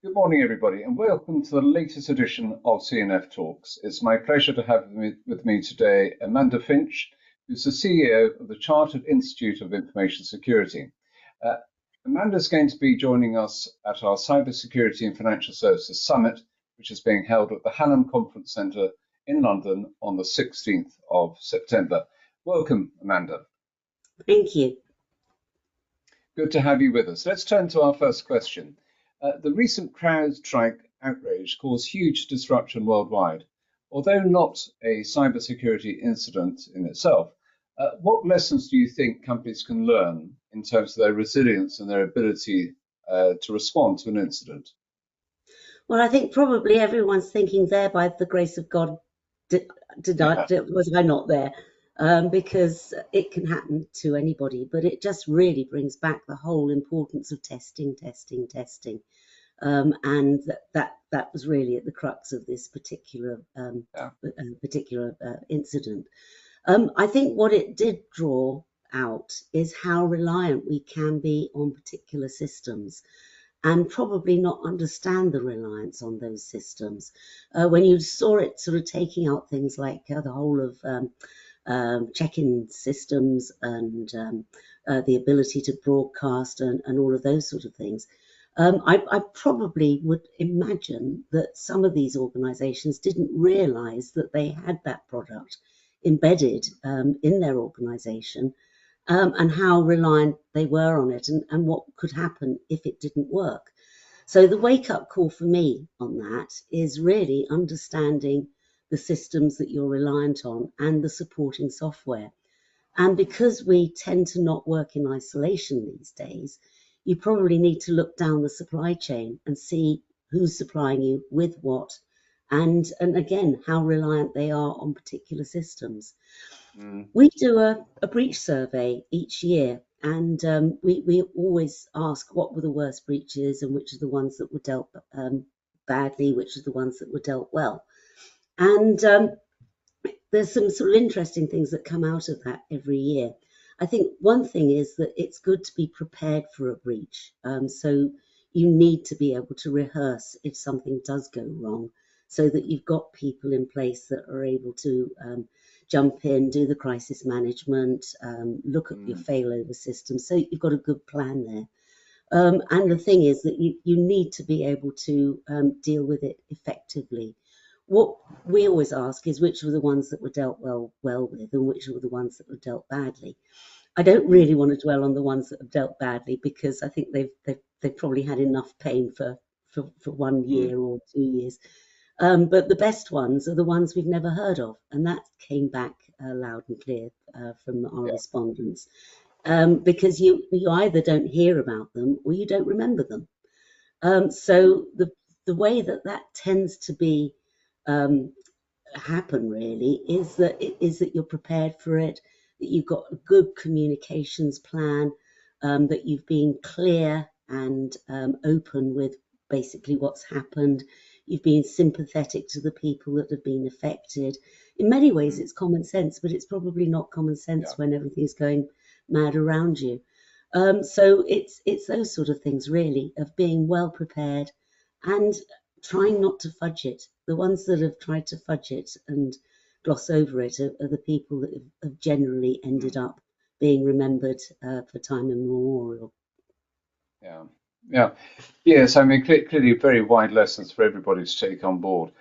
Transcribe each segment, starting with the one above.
Good morning, everybody, and welcome to the latest edition of CNF Talks. It's my pleasure to have with me today Amanda Finch, who's the CEO of the Chartered Institute of Information Security. Uh, Amanda is going to be joining us at our Cybersecurity and Financial Services Summit, which is being held at the Hallam Conference Centre in London on the 16th of September. Welcome, Amanda. Thank you. Good to have you with us. Let's turn to our first question. The recent CrowdStrike outrage caused huge disruption worldwide. Although not a cybersecurity incident in itself, what lessons do you think companies can learn in terms of their resilience and their ability to respond to an incident? Well, I think probably everyone's thinking there, by the grace of God, was I not there? Because it can happen to anybody, but it just really brings back the whole importance of testing. And that was really at the crux of this particular Yeah. incident. I think what it did draw out is how reliant we can be on particular systems, and probably not understand the reliance on those systems. When you saw it sort of taking out things like the whole of check-in systems and the ability to broadcast and all of those sort of things, I probably would imagine that some of these organisations didn't realise that they had that product embedded in their organisation, and how reliant they were on it, and what could happen if it didn't work. So the wake-up call for me on that is really understanding the systems that you're reliant on and the supporting software. And because we tend to not work in isolation these days, you probably need to look down the supply chain and see who's supplying you with what, and again, how reliant they are on particular systems. Mm. We do a breach survey each year, and we always ask what were the worst breaches and which are the ones that were dealt badly, which are the ones that were dealt well. And there's some sort of interesting things that come out of that every year. I think one thing is that it's good to be prepared for a breach. So you need to be able to rehearse if something does go wrong, so that you've got people in place that are able to jump in, do the crisis management, look at your failover system. So you've got a good plan there. And the thing is that you need to be able to deal with it effectively. What we always ask is which were the ones that were dealt well with, and which were the ones that were dealt badly. I don't really want to dwell on the ones that have dealt badly, because I think they've probably had enough pain for 1 year or 2 years. But the best ones are the ones we've never heard of, and that came back loud and clear from our Yeah. respondents. Because you either don't hear about them or you don't remember them. So the way that tends to be happen really is that you're prepared for it, that you've got a good communications plan, that you've been clear and open with basically what's happened. You've been sympathetic to the people that have been affected. In many ways, it's common sense, but it's probably not common Yeah. sense when everything's going mad around you. So it's those sort of things really, of being well prepared and trying not to fudge it. The ones that have tried to fudge it and gloss over it are the people that have generally ended up being remembered for time immemorial. Yeah. Yeah. Yes, I mean, clearly very wide lessons for everybody to take on board.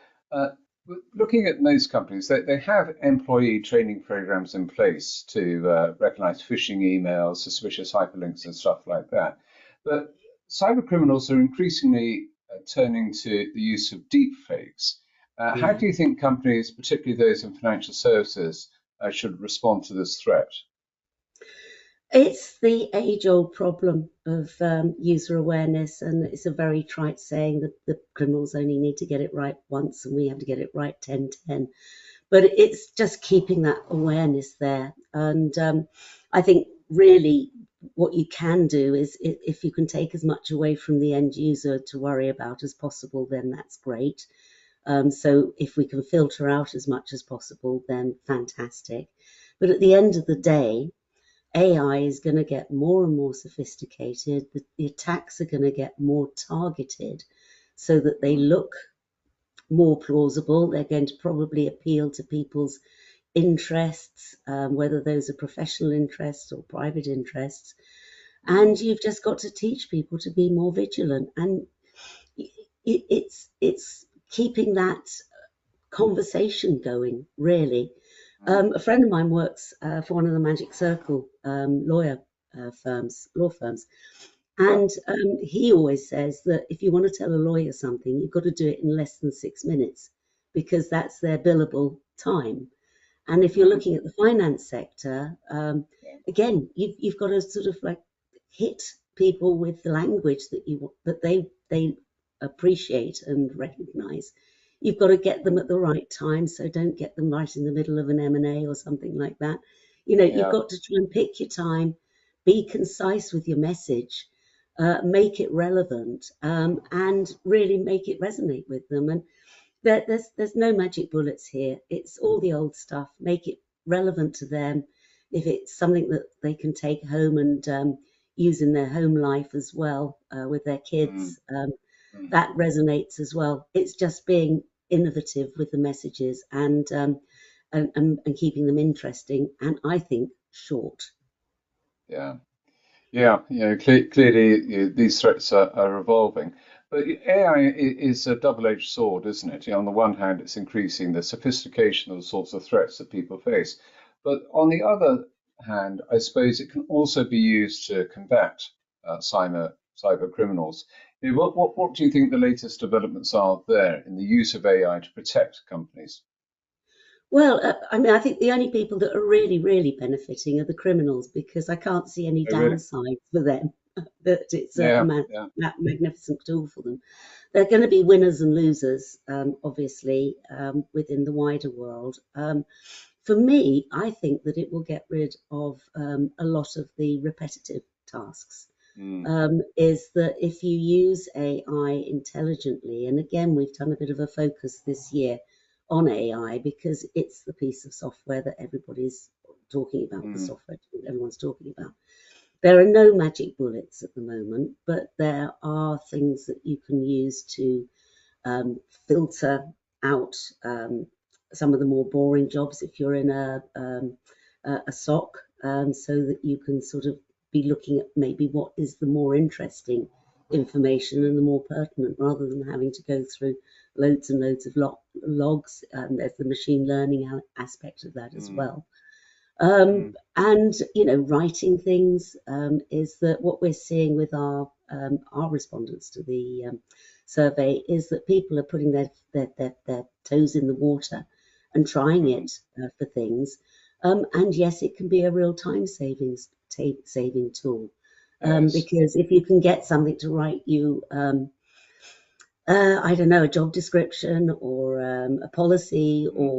Looking at most companies, they have employee training programs in place to recognize phishing emails, suspicious hyperlinks, and stuff like that. But cyber criminals are increasingly turning to the use of deep fakes. How Yeah. do you think companies, particularly those in financial services, should respond to this threat? It's the age-old problem of user awareness, and it's a very trite saying that the criminals only need to get it right once, and we have to get it right 10-10. But it's just keeping that awareness there. And I think really what you can do is, if you can take as much away from the end user to worry about as possible, then that's great. So if we can filter out as much as possible, then fantastic. But at the end of the day, AI is going to get more and more sophisticated. The attacks are going to get more targeted. so that they look more plausible. They're going to probably appeal to people's interests, whether those are professional interests or private interests. And you've just got to teach people to be more vigilant. And it's keeping that conversation going, really. A friend of mine works for one of the Magic Circle law firms, Yeah. and he always says that if you want to tell a lawyer something, you've got to do it in less than 6 minutes, because that's their billable time. And if you're looking at the finance sector, again, you've got to sort of like hit people with the language that they appreciate and recognise. You've got to get them at the right time, so don't get them right in the middle of an M&A or something like that. You know, you've Yeah. got to try and pick your time, be concise with your message, make it relevant, and really make it resonate with them. And there's no magic bullets here. It's all the old stuff. Make it relevant to them. If it's something that they can take home and use in their home life as well, with their kids, that resonates as well. It's just being innovative with the messages and keeping them interesting, and I think short. Yeah. Yeah, clearly these threats are evolving. But AI is a double-edged sword, isn't it? On the one hand, it's increasing the sophistication of the sorts of threats that people face. But on the other hand, I suppose it can also be used to combat cyber criminals. What do you think the latest developments are there in the use of AI to protect companies? Well, I mean, I think the only people that are really, really benefiting are the criminals, because I can't see any Oh, really? downside for them. That it's Yeah, yeah. magnificent tool for them. There are going to be winners and losers, obviously, within the wider world. For me, I think that it will get rid of a lot of the repetitive tasks. Mm, Is that if you use AI intelligently, and again, we've done a bit of a focus this year on AI because it's the piece of software that everybody's talking about, the mm, software everyone's talking about. There are no magic bullets at the moment, but there are things that you can use to filter out some of the more boring jobs if you're in a SOC, so that you can sort of be looking at maybe what is the more interesting information and the more pertinent, rather than having to go through loads and loads of logs. There's the machine learning aspect of that as mm, well. mm, And writing things, is that what we're seeing with our respondents to the survey is that people are putting their toes in the water and trying mm, it for things. And yes, it can be a real saving tool, yes. because if you can get something to write you, I don't know, a job description or a policy Mm,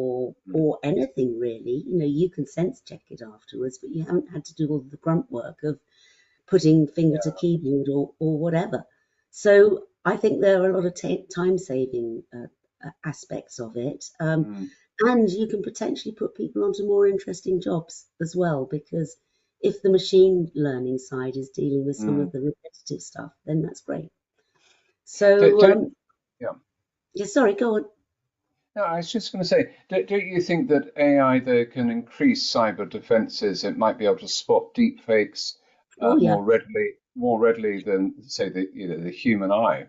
mm, or anything really. You can sense check it afterwards, but you haven't had to do all the grunt work of putting finger to keyboard or whatever. So I think there are a lot of time saving aspects of it. mm, And you can potentially put people onto more interesting jobs as well, because if the machine learning side is dealing with some mm. of the repetitive stuff, then that's great. Don't, So, don't, yeah. yeah, sorry, go on. No, I was just going to say, don't you think that AI though can increase cyber defenses? It might be able to spot deep fakes Oh, yeah. more readily than say the human eye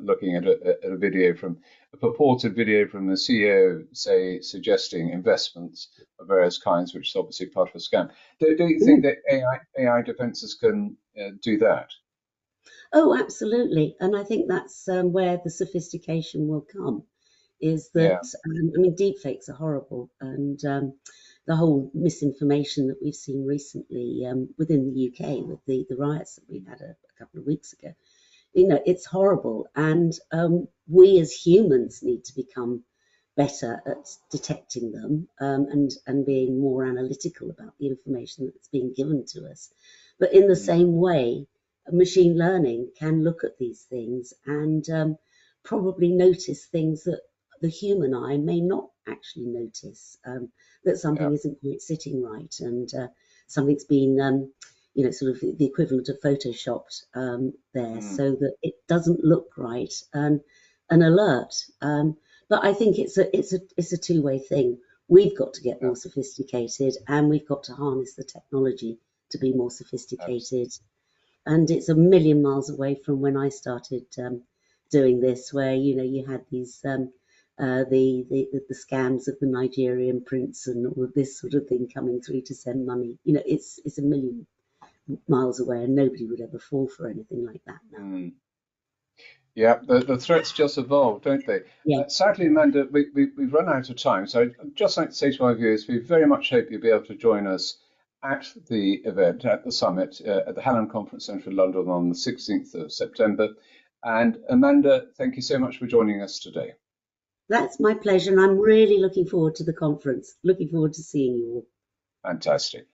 looking at a video from a purported video from the CEO, say suggesting investments of various kinds, which is obviously part of a scam. Don't you think Mm. that AI defenses can do that? Oh, absolutely. And I think that's where the sophistication will come, is Yeah. that, I mean, deepfakes are horrible. And the whole misinformation that we've seen recently within the UK with the riots that we had a couple of weeks ago, it's horrible. And we as humans need to become better at detecting them, and being more analytical about the information that's being given to us. But in the Mm, same way, machine learning can look at these things and probably notice things that the human eye may not actually notice, that yeah. something isn't quite sitting right, and something's been sort of the equivalent of photoshopped there, Mm, so that it doesn't look right. And an alert. But I think it's a two-way thing. We've got to get Yeah, more sophisticated, and we've got to harness the technology to be more sophisticated. And it's a million miles away from when I started doing this, where you had these the scams of the Nigerian prince and all of this sort of thing coming through to send money. It's a million miles away, and nobody would ever fall for anything like that now. mm. Yeah. The threats just evolve, don't they? Yeah, Sadly, Amanda, we've run out of time. So I'd just like to say to our viewers, we very much hope you'll be able to join us at the event, at the summit, at the Hallam Conference Centre in London on the 16th of September. And Amanda, thank you so much for joining us today. that's my pleasure, and I'm really looking forward to the conference. Looking forward to seeing you all. Fantastic.